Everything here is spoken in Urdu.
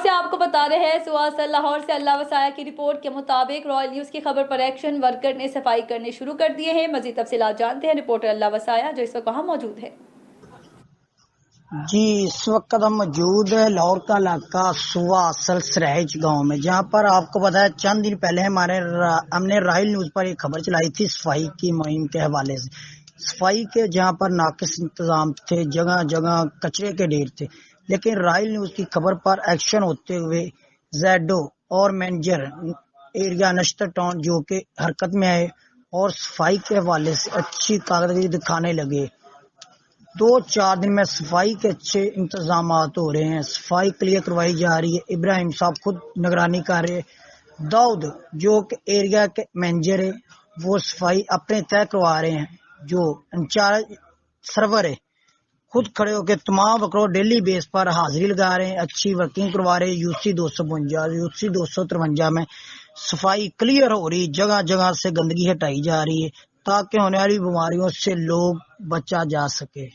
سے آپ کو بتا رہے ہیں سواصل لاہور سے اللہ وسایہ کی رپورٹ کے مطابق رائل نیوز کی خبر پر ایکشن ورکر نے صفائی کرنے شروع کر دیے ہیں۔ مزید تفصیلات جانتے ہیں رپورٹر اللہ وسایہ جو اس وقت وہاں موجود ہے۔ جی اس وقت ہم موجود ہے لاہور کا علاقہ سواصل سرائج گاؤں میں، جہاں پر آپ کو پتا ہے چند دن پہلے ہم نے رائل نیوز پر ایک خبر چلائی تھی صفائی کی مہم کے حوالے سے۔ صفائی کے جہاں پر ناقص انتظام تھے، جگہ جگہ کچرے کے ڈھیر تھے، لیکن رائل نیوز کی خبر پر ایکشن ہوتے ہوئے زیڈو اور مینیجر ایریا نشتر ٹاؤن جو کہ حرکت میں آئے اور صفائی کے حوالے سے اچھی کارکردگی دکھانے لگے۔ 2-4 دن میں صفائی کے اچھے انتظامات ہو رہے ہیں، صفائی کلیئر کروائی جا رہی ہے۔ ابراہیم صاحب خود نگرانی کر رہے، داؤد جو کہ ایریا کے مینیجر ہے وہ صفائی اپنے طے کروا رہے ہیں، جو انچارج سرور ہے خود کھڑے ہو کے تمام ورکروں ڈیلی بیس پر حاضری لگا رہے ہیں، اچھی ورکنگ کروا رہے ہیں۔ UC 252 UC 253 میں صفائی کلیئر ہو رہی، جگہ جگہ سے گندگی ہٹائی جا رہی ہے تاکہ ہونے والی بیماریوں سے لوگ بچا جا سکے۔